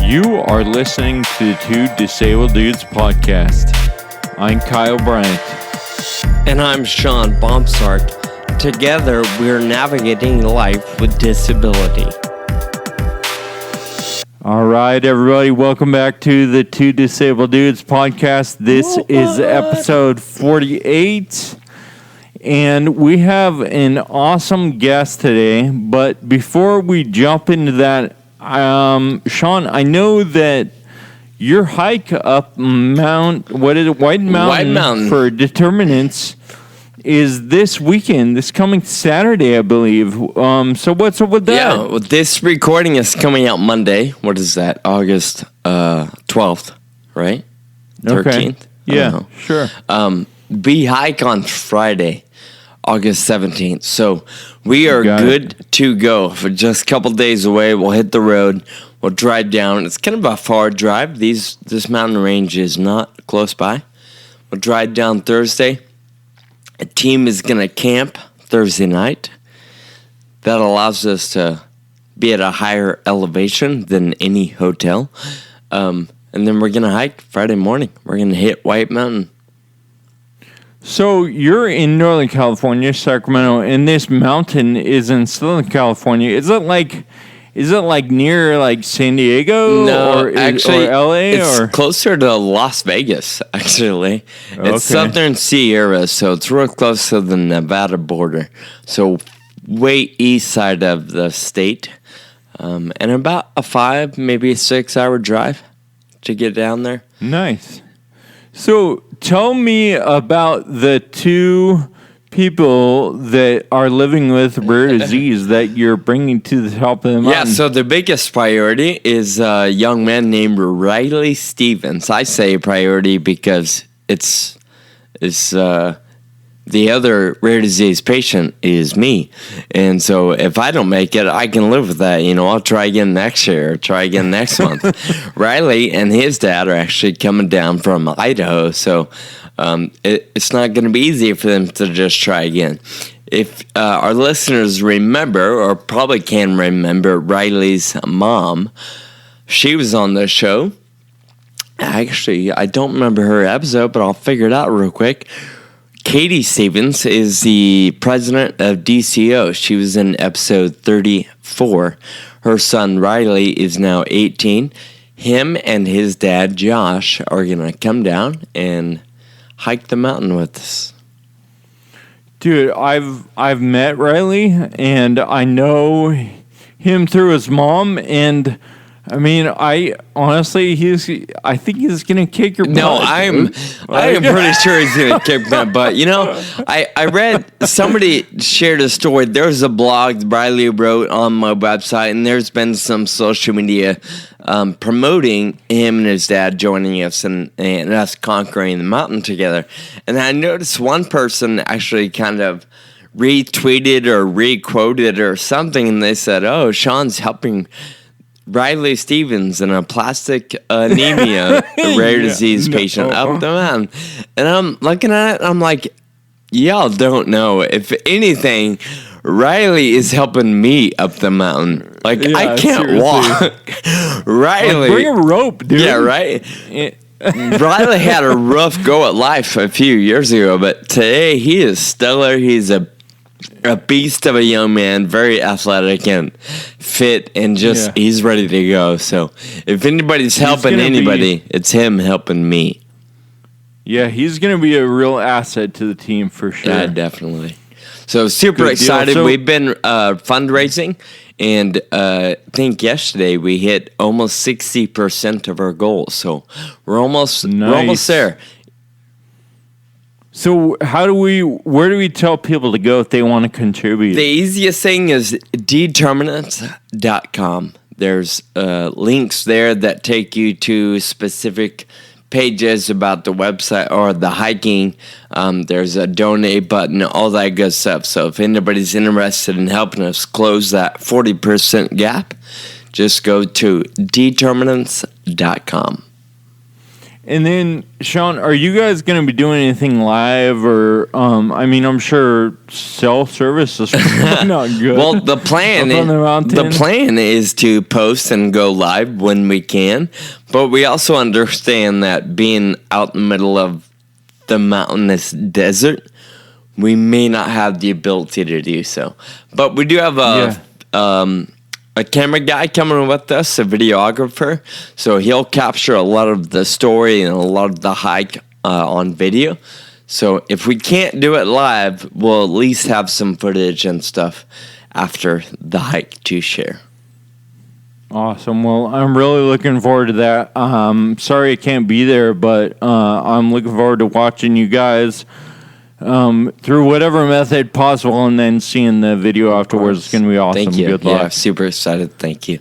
You are listening to the Two Disabled Dudes podcast. I'm Kyle Bryant. And I'm Sean Baumsart. Together, we're navigating life with disability. All right, everybody, welcome back to the Two Disabled Dudes podcast. This is episode 48, and we have an awesome guest today. But before we jump into that, Sean, I know that your hike up White Mountain for Determinants is this weekend, this coming Saturday, I believe. So what's up with that? Yeah, well, this recording is coming out Monday. What is that? August 12th, right? 13th? Okay. Yeah, sure. We hike on Friday, August 17th. So we are good to go. For just a couple days away, we'll hit the road. We'll drive down. It's kind of a far drive. This mountain range is not close by. We'll drive down Thursday. A team is going to camp Thursday night. That allows us to be at a higher elevation than any hotel. And then we're going to hike Friday morning. We're going to hit White Mountain. So you're in Northern California, Sacramento, and this mountain is in Southern California. Is it like near like San Diego? No, or LA? It's closer to Las Vegas, actually. Okay. It's Southern Sierra, so it's real close to the Nevada border. So way east side of the state. And about a 5, maybe a 6-hour drive to get down there. Nice. So tell me about the two people that are living with rare disease that you're bringing to the top of the mountain. Yeah, so the biggest priority is a young man named Riley Stevens. I say priority because it's the other rare disease patient is me. And so if I don't make it, I can live with that. I'll try again next year or try again next month. Riley and his dad are actually coming down from Idaho, so it's not going to be easy for them to just try again. If our listeners remember, or probably can remember, Riley's mom, she was on the show. Actually, I don't remember her episode, but I'll figure it out real quick. Katie Stevens is the president of DCO. She was in episode 34. Her son Riley is now 18. Him and his dad Josh are going to come down and hike the mountain with us. Dude, I've met Riley, and I know him through his mom, and I mean, I think he's gonna kick your butt. No, I am pretty sure he's gonna kick my butt. I read somebody shared a story. There's a blog Riley wrote on my website, and there's been some social media promoting him and his dad joining us and us conquering the mountain together. And I noticed one person actually kind of retweeted or requoted or something, and they said, "Oh, Sean's helping Riley Stevens and a plastic anemia rare disease patient up the mountain." And I'm looking at it, I'm like, y'all don't know. If anything, Riley is helping me up the mountain. Like, I can't walk. Riley. Bring a rope, dude. Yeah, right? Riley had a rough go at life a few years ago, but today he is stellar. He's a beast of a young man, very athletic and fit, and he's ready to go. So if anybody's helping anybody, it's him helping me. Yeah, he's going to be a real asset to the team for sure. Yeah, definitely. So super excited. So, we've been fundraising, and I think yesterday we hit almost 60% of our goal. So we're almost there. So where do we tell people to go if they want to contribute? The easiest thing is determinants.com. There's links there that take you to specific pages about the website or the hiking. There's a donate button, all that good stuff. So if anybody's interested in helping us close that 40% gap, just go to determinants.com. And then, Sean, are you guys going to be doing anything live, or I'm sure cell service is probably not good. Well, the plan is to post and go live when we can, but we also understand that being out in the middle of the mountainous desert, we may not have the ability to do so. But we do have a camera guy coming with us, a videographer, so he'll capture a lot of the story and a lot of the hike on video. So if we can't do it live, we'll at least have some footage and stuff after the hike to share. Awesome. Well, I'm really looking forward to that. Sorry I can't be there, but I'm looking forward to watching you guys through whatever method possible, and then seeing the video afterwards. It's going to be awesome. Thank you. Good luck. Yeah, super excited. Thank you.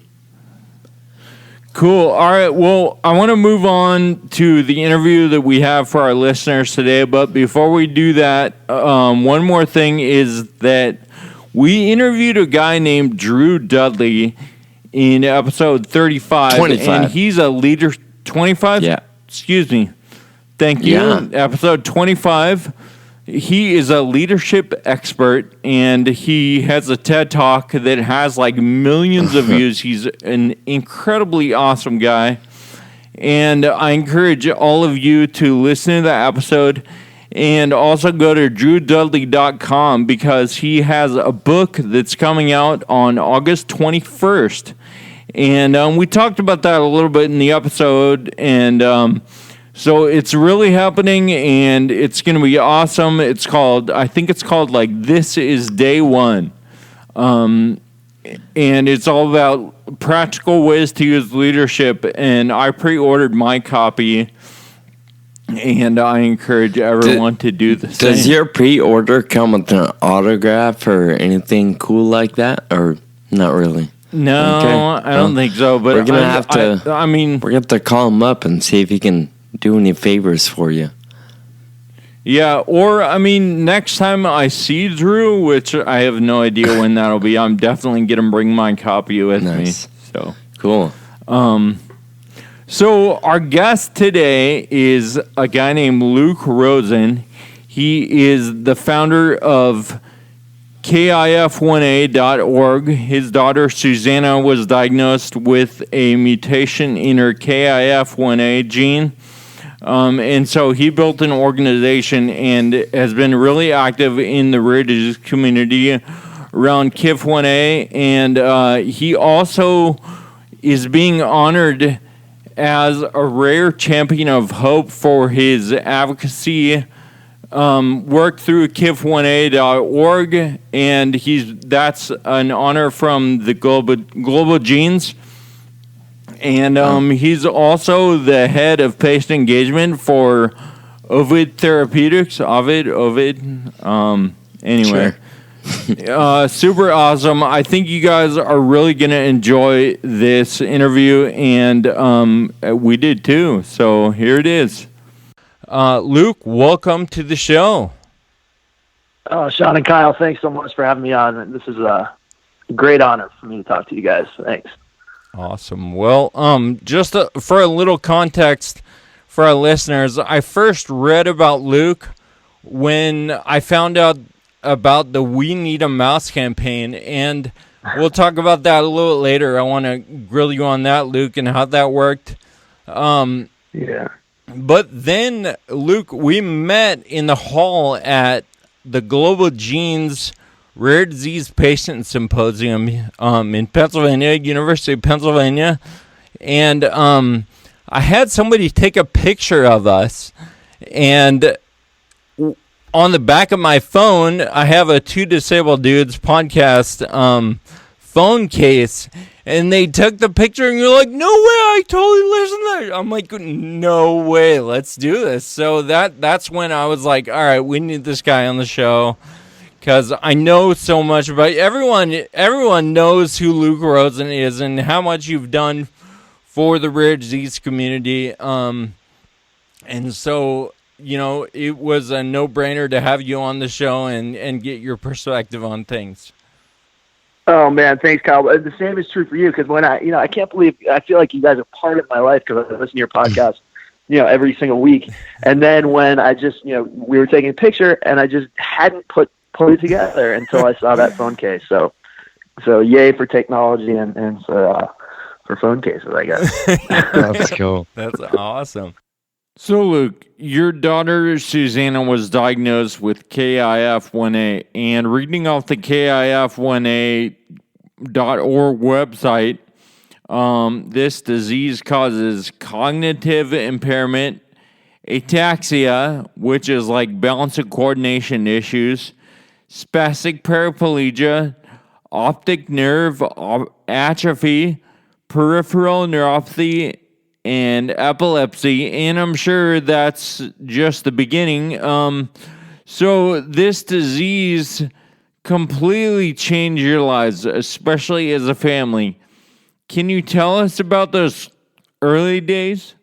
Cool. All right. Well, I want to move on to the interview that we have for our listeners today. But before we do that, one more thing is that we interviewed a guy named Drew Dudley in episode 35. 25. And he's a leader. 25? Yeah. Excuse me. Thank you. Yeah. Episode 25. He is a leadership expert, and he has a TED Talk that has like millions of views. He's an incredibly awesome guy, and I encourage all of you to listen to that episode and also go to drewdudley.com because he has a book that's coming out on August 21st. And we talked about that a little bit in the episode, and so it's really happening, and it's going to be awesome. I think it's called like This Is Day One. And it's all about practical ways to use leadership. And I pre-ordered my copy, and I encourage everyone to do the same. Does your pre-order come with an autograph or anything cool like that, or not really? No, okay. I don't think so. But we're gonna have to. We're gonna have to call him up and see if he can do any favors for you. Yeah, or next time I see Drew, which I have no idea when that'll be, I'm definitely gonna bring my copy with me. So cool. So our guest today is a guy named Luke Rosen. He is the founder of KIF1A.org. His daughter Susanna was diagnosed with a mutation in her KIF1A gene. And so he built an organization and has been really active in the rare disease community around KIF1A. And he also is being honored as a rare champion of hope for his advocacy work through KIF1A.org. And that's an honor from the Global Genes. And he's also the head of patient engagement for Ovid Therapeutics. Ovid. Anyway, sure. Super awesome. I think you guys are really going to enjoy this interview, and we did too. So here it is. Luke, welcome to the show. Sean and Kyle, thanks so much for having me on. This is a great honor for me to talk to you guys. Thanks. Awesome. Well, just for a little context for our listeners, I first read about Luke when I found out about the We Need a Mouse campaign, and we'll talk about that a little later. I want to grill you on that, Luke, and how that worked. Yeah. But then, Luke, we met in the hall at the Global Genes Rare Disease Patient Symposium in Pennsylvania, University of Pennsylvania. And I had somebody take a picture of us. And on the back of my phone, I have a Two Disabled Dudes podcast phone case. And they took the picture, and you're like, no way, I totally listened to that. I'm like, no way, let's do this. So that's when I was like, all right, we need this guy on the show. Because I know so much about you. Everyone knows who Luke Rosen is and how much you've done for the rare disease community. And so, it was a no-brainer to have you on the show and get your perspective on things. Oh, man, thanks, Kyle. The same is true for you, because when I can't believe, I feel like you guys are part of my life because I listen to your podcast every single week. And then when I just, we were taking a picture and I just hadn't put it together until I saw that phone case. So yay for technology and for phone cases, I guess. That's cool. That's awesome. So, Luke, your daughter Susanna was diagnosed with KIF1A, and reading off the KIF1A.org website, this disease causes cognitive impairment, ataxia, which is like balance and coordination issues, spastic paraplegia, optic nerve atrophy, peripheral neuropathy, and epilepsy. And I'm sure that's just the beginning. So this disease completely changed your lives, especially as a family. Can you tell us about those early days?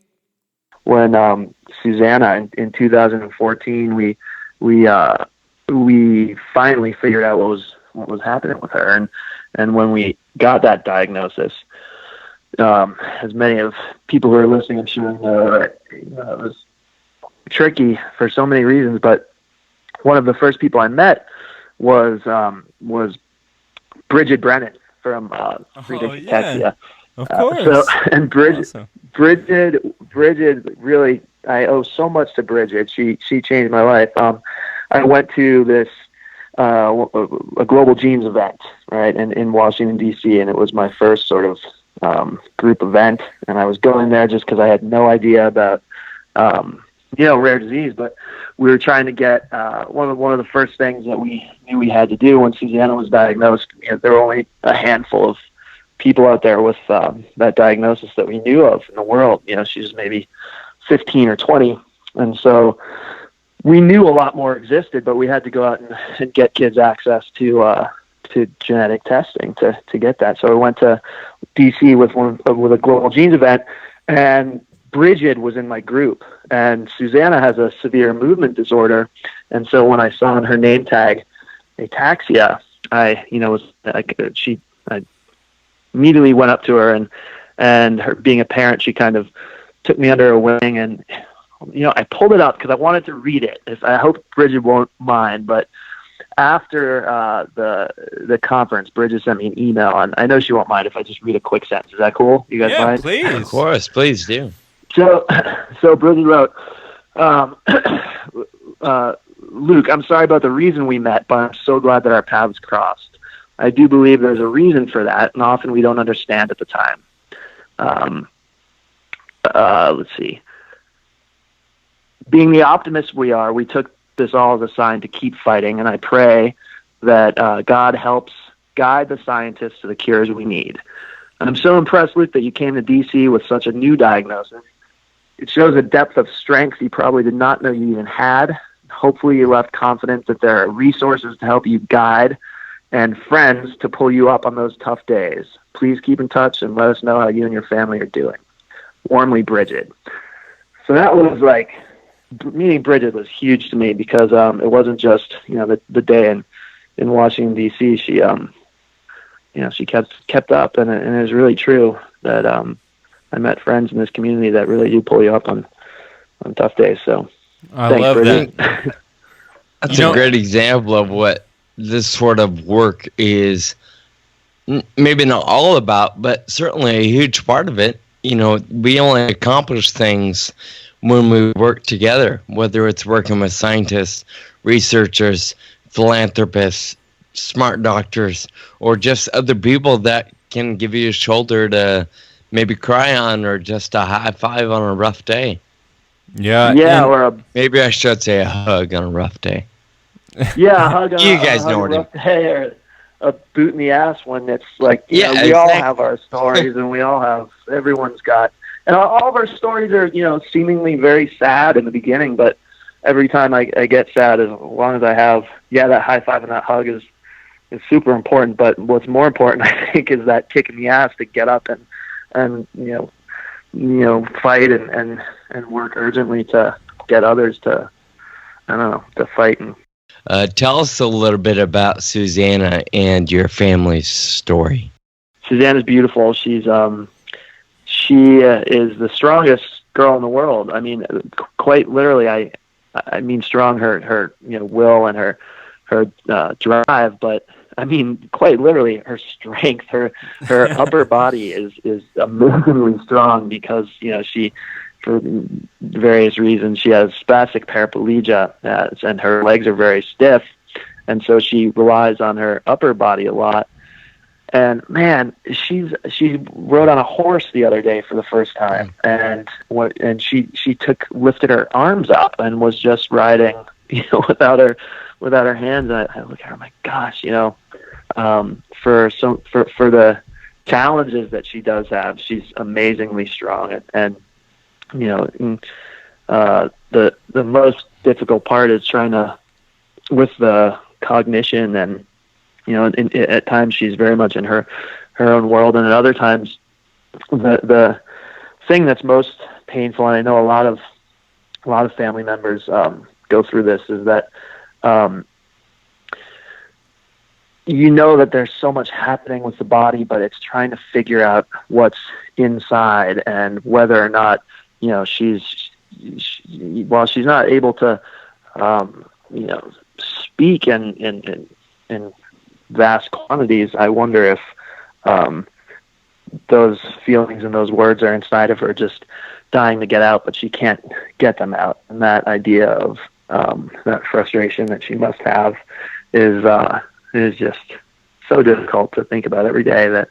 When Susanna in 2014, we finally figured out what was happening with her, and when we got that diagnosis, as many of people who are listening, I'm sure know, it was tricky for so many reasons. But one of the first people I met was Bridget Brennan from Friedrich Ataxia. Of course. And Bridget, really, I owe so much to Bridget. She changed my life. I went to this a Global Genes event, right, in Washington D.C., and it was my first sort of group event, and I was going there just because I had no idea about rare disease, but we were trying to get one of the first things that we knew we had to do when Susanna was diagnosed. There were only a handful of people out there with that diagnosis that we knew of in the world. She's maybe 15 or 20, and so we knew a lot more existed, but we had to go out and get kids access to genetic testing to get that. So I went to DC with a Global Genes event, and Bridget was in my group, and Susanna has a severe movement disorder, and so when I saw on her name tag ataxia, I immediately went up to her, and her being a parent, she kind of took me under her wing, and I pulled it up because I wanted to read it. I hope Bridget won't mind, but after the conference, Bridget sent me an email, and I know she won't mind if I just read a quick sentence. Is that cool? You guys mind? Please. Of course, please do. So Bridget wrote, Luke, I'm sorry about the reason we met, but I'm so glad that our paths crossed. I do believe there's a reason for that, and often we don't understand at the time. Let's see. Being the optimists we are, we took this all as a sign to keep fighting, and I pray that God helps guide the scientists to the cures we need. And I'm so impressed, Luke, that you came to D.C. with such a new diagnosis. It shows a depth of strength you probably did not know you even had. Hopefully you left confident that there are resources to help you guide and friends to pull you up on those tough days. Please keep in touch and let us know how you and your family are doing. Warmly, Bridget. So that was meeting Bridget was huge to me because it wasn't just the day in Washington D.C. She she kept up, and it was really true that I met friends in this community that really do pull you up on tough days. So I love Bridget. that. That's a great example of what this sort of work is. Maybe not all about, but certainly a huge part of it. We only accomplish things when we work together, whether it's working with scientists, researchers, philanthropists, smart doctors, or just other people that can give you a shoulder to maybe cry on or just a high five on a rough day. Yeah, or maybe I should say a hug on a rough day. Yeah, a hug on you guys know what a rough day, or a boot in the ass when it's we all have our stories, and everyone's got. And all of our stories are, seemingly very sad in the beginning, but every time I get sad, as long as I have, that high five and that hug is super important. But what's more important, I think, is that kick in the ass to get up and fight and work urgently to get others to fight. And tell us a little bit about Susanna and your family's story. Susanna's beautiful. She is the strongest girl in the world. I mean, quite literally, I mean strong, her will and her drive, but I mean quite literally her strength, her upper body is amazingly strong because she, for various reasons, she has spastic paraplegia, and her legs are very stiff, and so she relies on her upper body a lot. And man, she rode on a horse the other day for the first time, and she lifted her arms up and was just riding, without her hands. And I look at her, I'm like, gosh, for the challenges that she does have, she's amazingly strong. And the most difficult part is trying to, with the cognition, and at times she's very much in her own world, and at other times the thing that's most painful, and I know a lot of family members go through this, is that that there's so much happening with the body, but it's trying to figure out what's inside, and whether or not while she's not able to speak in vast quantities, I wonder if those feelings and those words are inside of her, just dying to get out, but she can't get them out. And that idea of that frustration that she must have is just so difficult to think about every day, that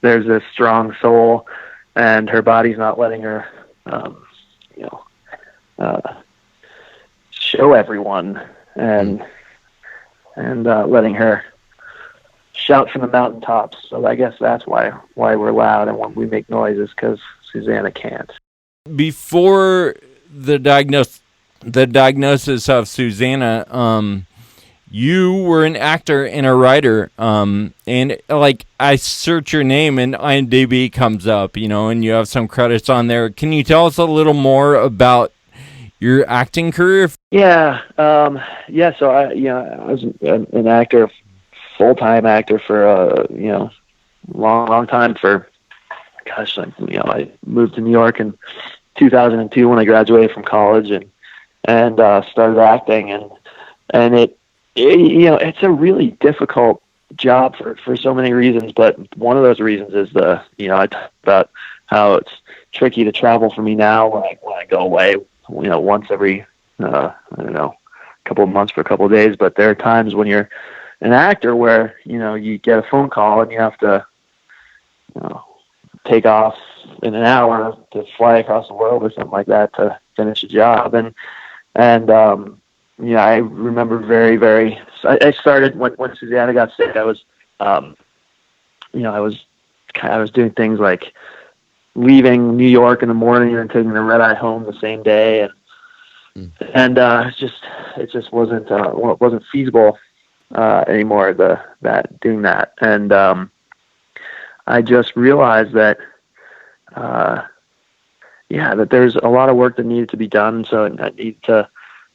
there's this strong soul and her body's not letting her show everyone, and letting her shout from the mountaintops. So I guess that's why we're loud and when we make noises, because Susanna can't. Before the diagnosis of Susanna, you were an actor and a writer, and like I search your name and IMDb comes up, and you have some credits on there. Can you tell us a little more about your acting career? Yeah. So I was an actor, full-time actor for a long time. For I moved to New York in 2002 when I graduated from college, and started acting, and it's a really difficult job for so many reasons, but one of those reasons is I talk about how it's tricky to travel for me now when I go away, once every couple of months for a couple of days. But there are times when you're an actor where you get a phone call and you have to take off in an hour to fly across the world or something like that to finish a job. And I remember very, very. I started when Susanna got sick. I was doing things like leaving New York in the morning and taking the red eye home the same day, and it just wasn't feasible anymore. Doing that, and I just realized that that there's a lot of work that needed to be done. So I need to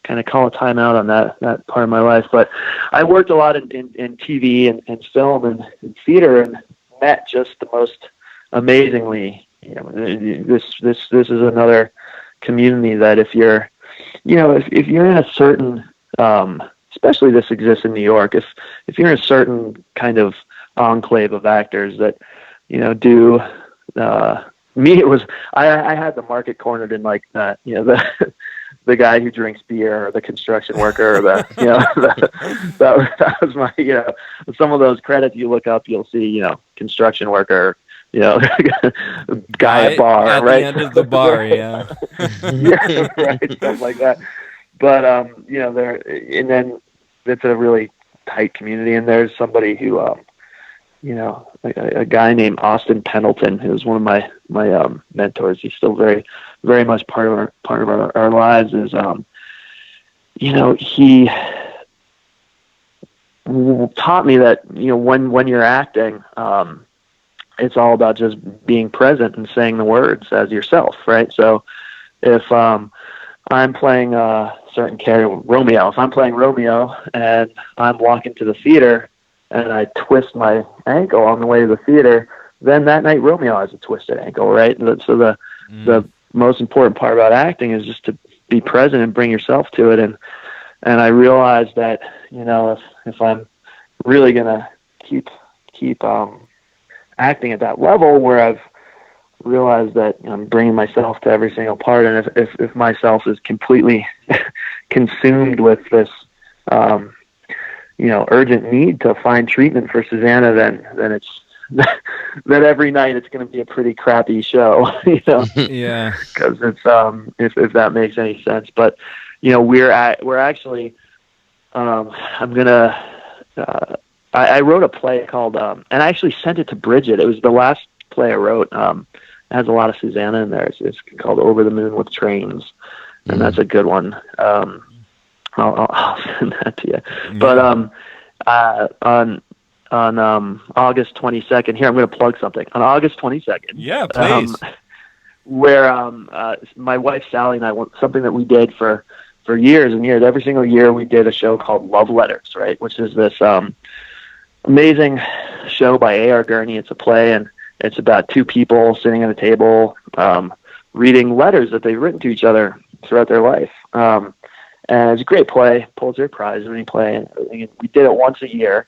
kind of call a timeout on that part of my life. But I worked a lot in TV and film and theater, and met just the most amazingly. This is another community that if you're in a certain, especially this exists in New York, if you're in a certain kind of enclave of actors that do. Me, it was I had the market cornered in like the guy who drinks beer, or the construction worker, or that was my some of those credits you look up, you'll see construction worker, guy at bar, at right the end of the bar, yeah, yeah, right, stuff like that. But there, and then it's a really tight community, and there's somebody who a guy named Austin Pendleton, who was one of my mentors. He's still very, very much part of our lives. Is he taught me that when you're acting, it's all about just being present and saying the words as yourself, right? So if I'm playing a certain character, Romeo, if I'm playing Romeo and I'm walking to the theater and I twist my ankle on the way to the theater, then that night Romeo has a twisted ankle, right? So the most important part about acting is just to be present and bring yourself to it. And I realized that, if I'm really going to keep acting at that level where I've realized that I'm bringing myself to every single part, and if myself is completely consumed with this, urgent need to find treatment for Susanna, then it's that every night it's going to be a pretty crappy show, Yeah. because it's if that makes any sense. But we're actually I'm gonna I wrote a play called and I actually sent it to Bridget. It was the last play I wrote. It has a lot of Susanna in there. It's called Over the Moon with Trains, and that's a good one. I'll send that to you. Yeah. But on August 22nd, here I'm going to plug something. On August 22nd, Yeah, please. Where my wife Sally and I, something that we did for years and years, every single year we did a show called Love Letters, right? Which is this amazing show by A.R. Gurney. It's a play, and it's about two people sitting at a table reading letters that they've written to each other throughout their life. And it's a great play, Pulitzer Prize winning play, and we did it once a year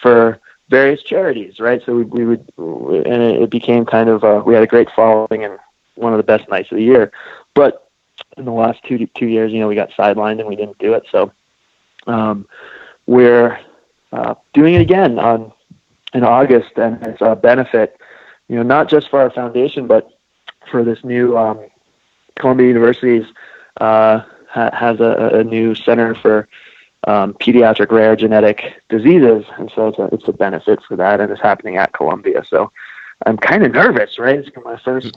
for various charities, right? So we would, and it became kind of we had a great following and one of the best nights of the year. But in the last two years, we got sidelined and we didn't do it. So we're doing it again in August, and it's a benefit, not just for our foundation, but for this new Columbia University's has a new center for pediatric rare genetic diseases, and so it's a benefit for that, and it's happening at Columbia. So I'm kind of nervous, right? It's my first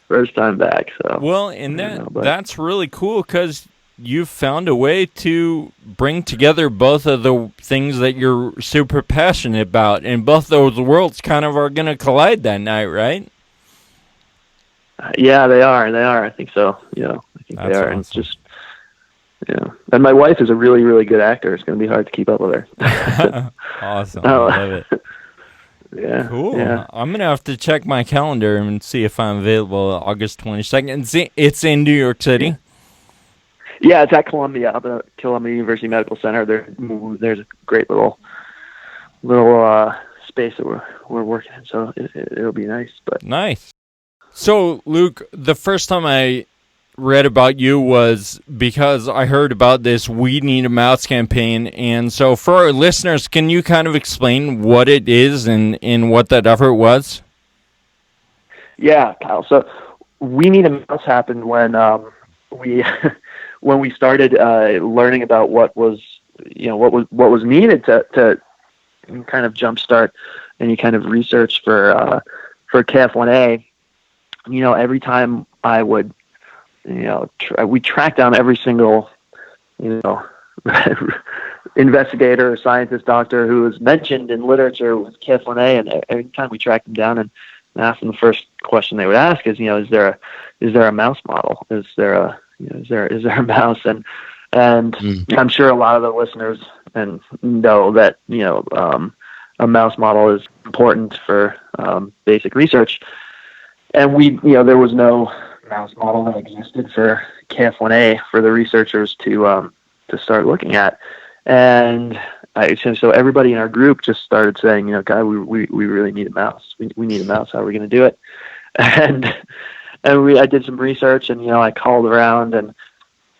first time back. So well, and that's really cool because you've found a way to bring together both of the things that you're super passionate about, and both those worlds kind of are going to collide that night, right? Yeah, they are. I think so. I think That's they are. awesome. And it's just, and my wife is a really, really good actor. It's going to be hard to keep up with her. Awesome. I love it. Yeah. Cool. Yeah. I'm going to have to check my calendar and see if I'm available August 22nd. It's in New York City. Yeah, it's at Columbia, up at Columbia University Medical Center. There's a great little space that we're working in, so it'll be nice. But nice. So, Luke, the first time I read about you was because I heard about this We Need a Mouse campaign. And so for our listeners, can you kind of explain what it is and what that effort was? Yeah, Kyle. So We Need a Mouse happened when we when we started learning about what was needed to kind of jumpstart any kind of research for KF1A. Every time I would we tracked down every single, investigator or scientist, doctor who was mentioned in literature with KF1A, and every time we tracked them down and asked them, the first question they would ask is, is there a mouse model? Is there a mouse? And I'm sure a lot of the listeners know that a mouse model is important for basic research, and there was no mouse model that existed for KF1A for the researchers to start looking at. And so everybody in our group just started saying, God, we really need a mouse. We need a mouse. How are we going to do it? And I did some research, and I called around, and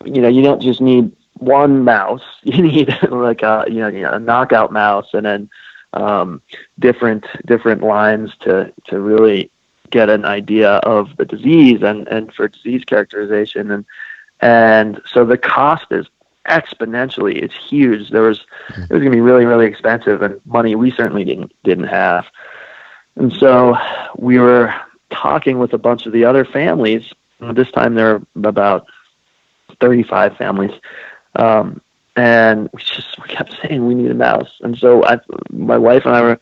you don't just need one mouse. You need like a knockout mouse, and then different lines to really get an idea of the disease and for disease characterization. And so the cost is exponentially, it's huge. It was going to be really, really expensive, and money we certainly didn't have. And so we were talking with a bunch of the other families. This time there were about 35 families. And we kept saying we need a mouse. And so my wife and I were,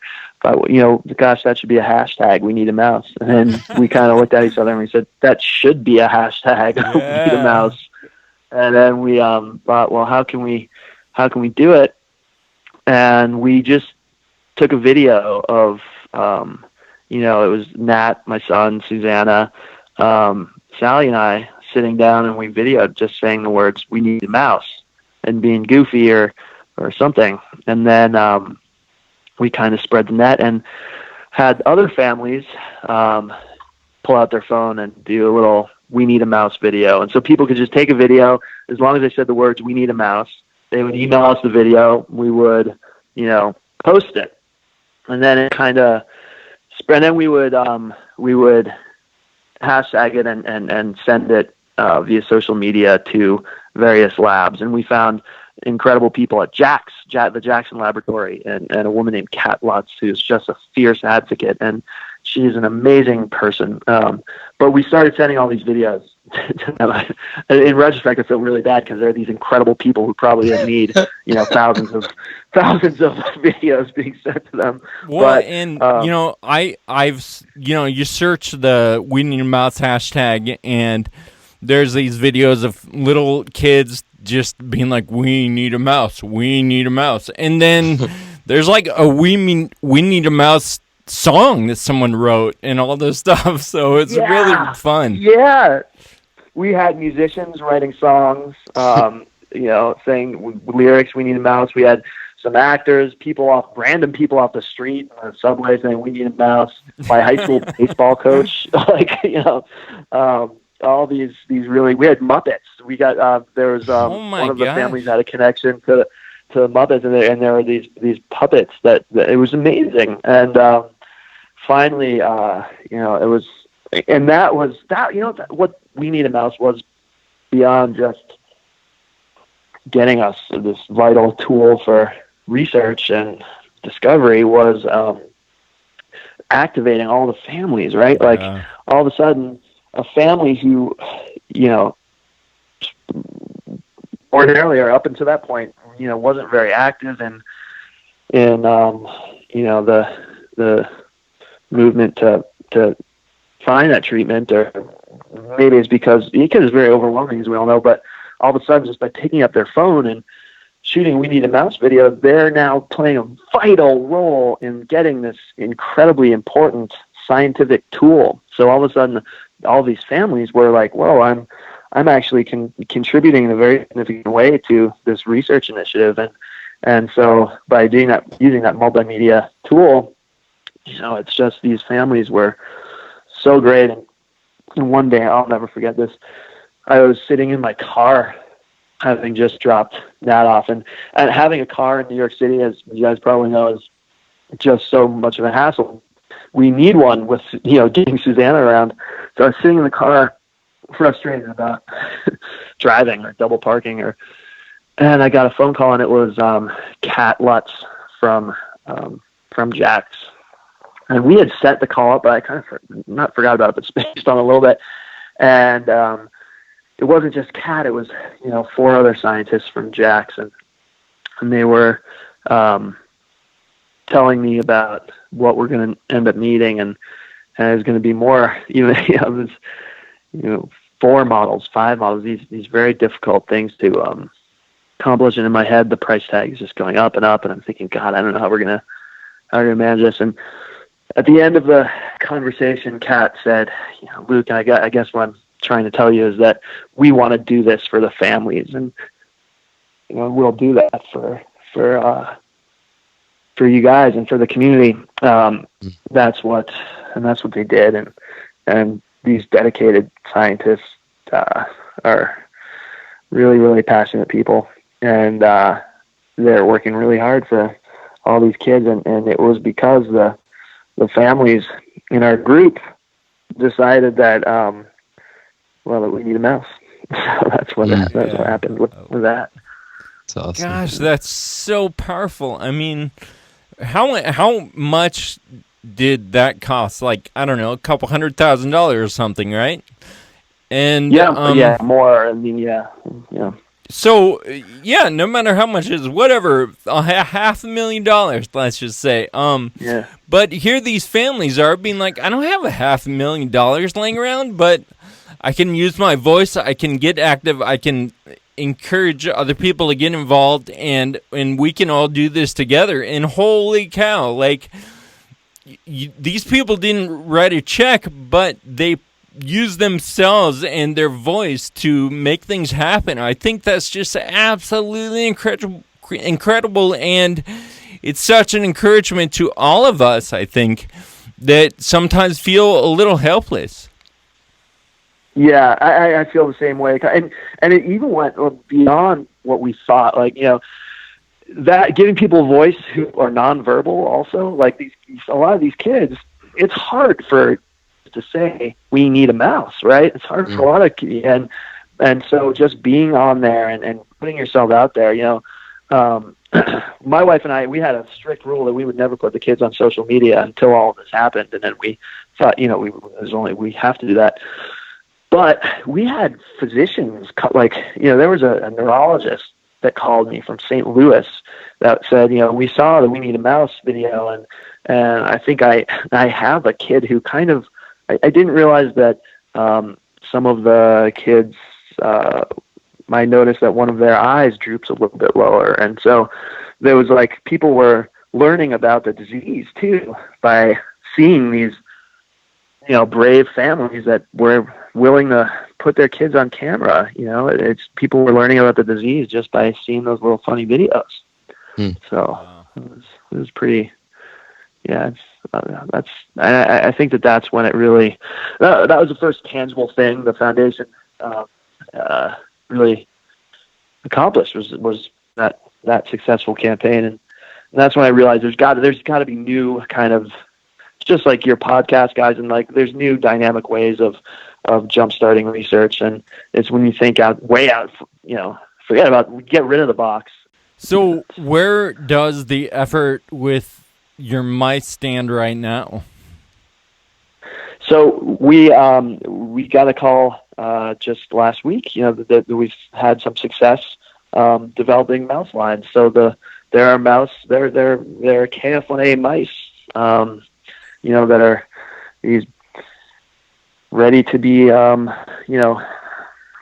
gosh, that should be a hashtag. We need a mouse. And then we kind of looked at each other and we said, that should be a hashtag. Yeah. We need a mouse. And then we thought, well, how can we do it? And we just took a video of, it was Nat, my son, Susanna, Sally and I sitting down, and we videoed just saying the words, "We need a mouse," and being goofy or something. And then we kind of spread the net and had other families pull out their phone and do a little "We need a mouse" video. And so people could just take a video, as long as they said the words "We need a mouse." They would email us the video. We would, post it, and then it kind of spread. And then we would hashtag it and send it via social media to various labs. And we found incredible people at the Jackson Laboratory, and a woman named Kat Lutz, who's just a fierce advocate, and she's an amazing person. But we started sending all these videos to them. In retrospect, I feel really bad because there are these incredible people who probably need, thousands of videos being sent to them. Well, but, and I've you search the "We Need a Mouse" hashtag, and there's these videos of little kids just being like, "We need a mouse, we need a mouse," and then there's like a "We Need a Mouse" song that someone wrote and all this stuff. So it's really fun. Yeah. We had musicians writing songs, saying lyrics, "We need a mouse." We had some actors, random people off the street on the subway saying, "We need a mouse." My high school baseball coach, all these really, we had Muppets. We got, there was, one of the families had a connection to Muppets, and there were these puppets that it was amazing. And, finally, it was, and that was that, what "We Need a Mouse" was, beyond just getting us this vital tool for research and discovery, was activating all the families, right? Like, all of a sudden, a family who, ordinarily, or up until that point, wasn't very active in the movement to find that treatment, or maybe it's because it's very overwhelming, as we all know, but all of a sudden, just by picking up their phone and shooting "We Need a Mouse" video, they're now playing a vital role in getting this incredibly important scientific tool. So all of a sudden, all these families were like, "Whoa, I'm actually contributing in a very significant way to this research initiative." And so by using that multimedia tool, it's just, these families were so great. And one day, I'll never forget this, I was sitting in my car, having just dropped Nat off, and having a car in New York City, as you guys probably know, is just so much of a hassle. We need one with, getting Susanna around. So I was sitting in the car, frustrated about driving or double parking, and I got a phone call, and it was Kat Lutz from Jack's. And we had set the call up, but I kind of not forgot about it, but spaced on a little bit. And it wasn't just Kat; it was 4 other scientists from Jack's, and they were telling me about what we're going to end up needing, and there's going to be more. This, 4 models, 5 models. These very difficult things to accomplish. And in my head, the price tag is just going up and up, and I'm thinking, God, I don't know how we're gonna manage this. And at the end of the conversation, Kat said, "Luke, I guess what I'm trying to tell you is that we want to do this for the families, and we'll do that for you guys and for the community." That's what they did, and these dedicated scientists are really, really passionate people, and they're working really hard for all these kids, and it was because the families in our group decided that that we need a mouse. So that's what happened with that. That's awesome. Gosh, that's so powerful. I mean, how much did that cost? Like, I don't know, a couple $100,000 or something, right? And more. I mean, yeah. So, no matter how much it is, whatever, $500,000, let's just say. But here these families are being like, I don't have $500,000 laying around, but I can use my voice, I can get active, I can encourage other people to get involved, and we can all do this together. And holy cow, like, these people didn't write a check, but they use themselves and their voice to make things happen. I think that's just absolutely incredible, and it's such an encouragement to all of us, I think, that sometimes feel a little helpless. Yeah, I feel the same way, and it even went beyond what we thought. Like, that giving people a voice who are nonverbal, also, like a lot of these kids, it's hard to say we need a mouse, right? It's hard for a lot of and so just being on there and putting yourself out there, my wife and I, we had a strict rule that we would never put the kids on social media until all of this happened, and then we thought, we have to do that. But we had physicians, there was a neurologist that called me from St. Louis that said, we saw the We Need a Mouse video, and I think I have a kid who kind of, I didn't realize that some of the kids might notice that one of their eyes droops a little bit lower, and so there was people were learning about the disease too by seeing these brave families that were willing to put their kids on camera. It's people were learning about the disease just by seeing those little funny videos. So it was pretty. Yeah, I think that's when it really that was the first tangible thing the foundation really accomplished was that successful campaign, and that's when I realized there's got to be new kind of, just like your podcast, guys, and there's new dynamic ways of jumpstarting research, and it's when you think way out, get rid of the box. So where does the effort with your mice stand right now? So we got a call just last week, that we've had some success developing mouse lines. So they're KF1A mice, that are these ready to be,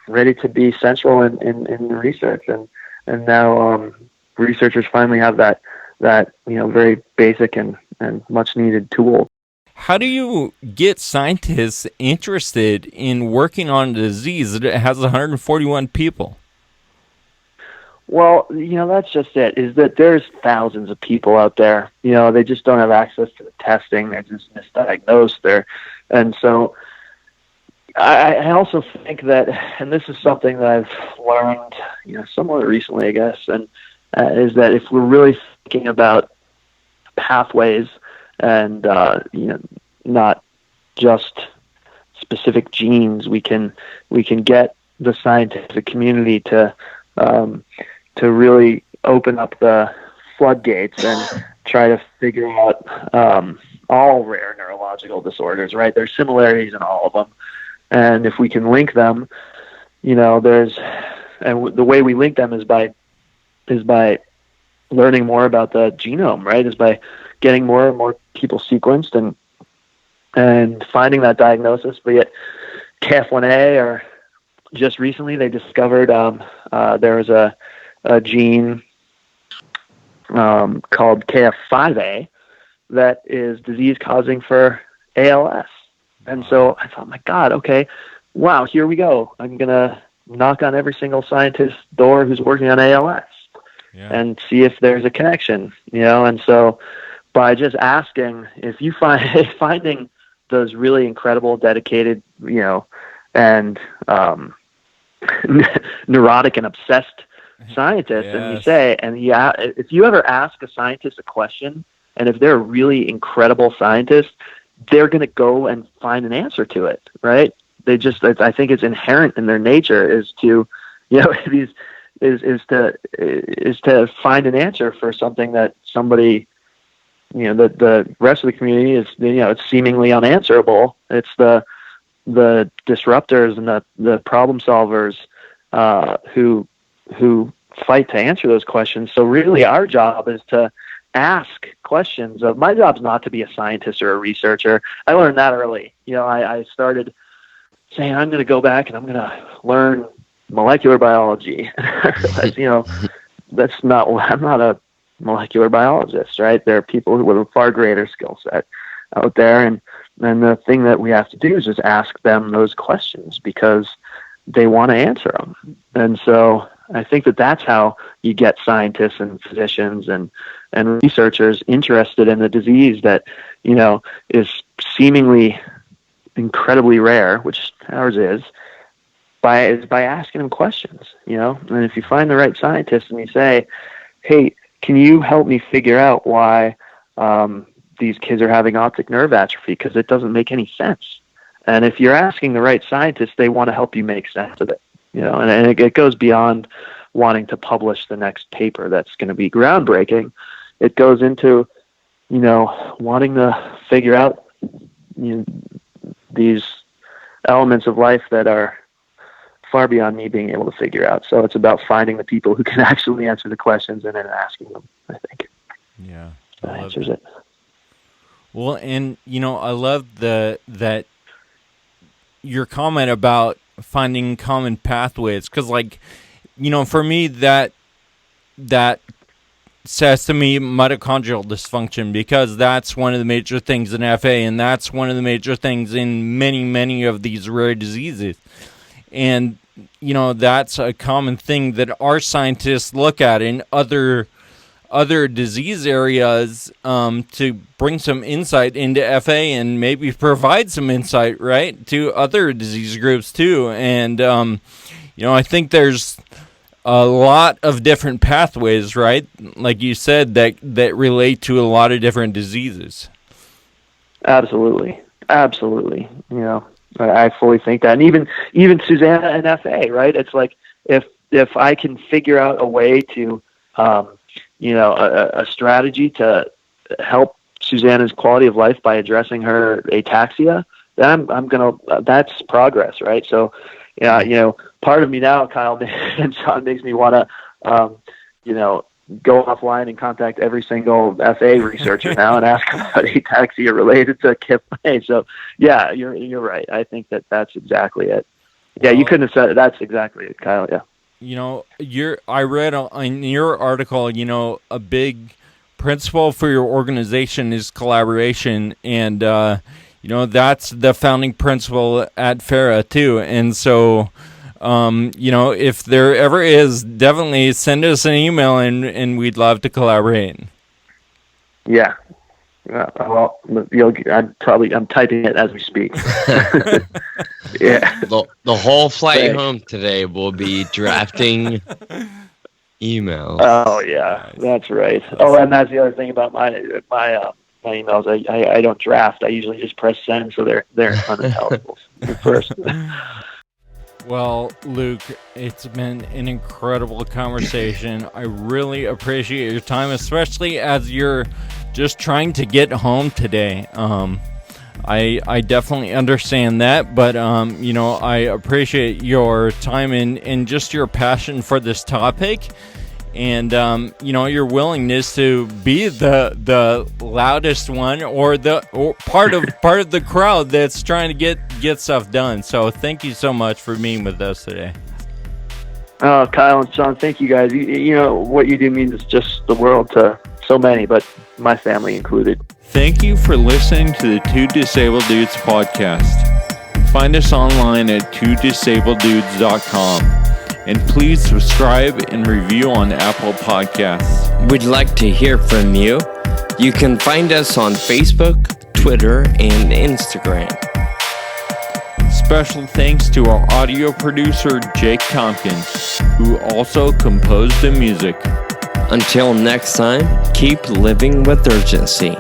ready to be central in the research, and now researchers finally have that very basic and much needed tool. How do you get scientists interested in working on a disease that has 141 people? Well, that's just it, is that there's thousands of people out there. They just don't have access to the testing. They're just misdiagnosed. And so I also think that, and this is something that I've learned, somewhat recently, I guess, and is that if we're really thinking about pathways and, not just specific genes, we can get the scientific community to really open up the floodgates and try to figure out all rare neurological disorders, right? There's similarities in all of them. And if we can link them, the way we link them is by learning more about the genome, right? Is by getting more and more people sequenced and finding that diagnosis, be it KF1A, or just recently they discovered there was a gene called KF5A that is disease causing for ALS. And so I thought, my God, okay, wow, here we go. I'm going to knock on every single scientist's door who's working on ALS and see if there's a connection, And so by just asking, if you finding those really incredible, dedicated, and neurotic and obsessed scientists, and you say, if you ever ask a scientist a question, and if they're a really incredible scientist, they're going to go and find an answer to it, right? I think it's inherent in their nature is to, is to find an answer for something that somebody, the rest of the community is, it's seemingly unanswerable. It's the disruptors and the problem solvers who fight to answer those questions. So really our job is to ask questions. My job's not to be a scientist or a researcher. I learned that early. I started saying, I'm going to go back and I'm going to learn molecular biology. That's not, I'm not a molecular biologist, right? There are people with a far greater skill set out there. And the thing that we have to do is just ask them those questions because they want to answer them. And so I think that that's how you get scientists and physicians and researchers interested in the disease that, is seemingly incredibly rare, which ours is by asking them questions, And if you find the right scientist and you say, hey, can you help me figure out why these kids are having optic nerve atrophy? Because it doesn't make any sense. And if you're asking the right scientist, they want to help you make sense of it. And it goes beyond wanting to publish the next paper that's going to be groundbreaking. It goes into, wanting to figure out these elements of life that are far beyond me being able to figure out. So it's about finding the people who can actually answer the questions and then asking them, I think. Yeah. That answers it. Well, and, I love that your comment about finding common pathways, because for me that says to me mitochondrial dysfunction, because that's one of the major things in FA, and that's one of the major things in many of these rare diseases. And that's a common thing that our scientists look at in other disease areas to bring some insight into FA and maybe provide some insight, right, to other disease groups too. And, I think there's a lot of different pathways, right, like you said, that relate to a lot of different diseases. Absolutely. I fully think that. And even Susanna and FA, right? It's like if I can figure out a way to a strategy to help Susanna's quality of life by addressing her ataxia, then that's progress, right? So, part of me now, Kyle and Sean, makes me want to, go offline and contact every single FA researcher now and ask about ataxia related to KIP. So, yeah, you're right. I think that's exactly it. Yeah, you couldn't have said it. That's exactly it, Kyle. Yeah. I read in your article, a big principle for your organization is collaboration, and that's the founding principle at FARA too. And so, if there ever is, definitely send us an email, and we'd love to collaborate. Yeah. Well, I'm typing it as we speak. Yeah. The whole flight home today will be drafting emails. Oh yeah, that's right. Oh, and that's the other thing about my emails. I don't draft. I usually just press send, so they're unintelligible first. Well, Luke, it's been an incredible conversation. I really appreciate your time, especially as you're just trying to get home today. I definitely understand that, but I appreciate your time and just your passion for this topic, and your willingness to be the loudest one or part of the crowd that's trying to get stuff done. So thank you so much for being with us today. Oh, Kyle and Sean, thank you guys. What you do means just the world to so many, but my family included. Thank you for listening to the Two Disabled Dudes podcast. Find us online at twodisableddudes.com. And please subscribe and review on Apple Podcasts. We'd like to hear from you. You can find us on Facebook, Twitter, and Instagram. Special thanks to our audio producer, Jake Tompkins, who also composed the music. Until next time, keep living with urgency.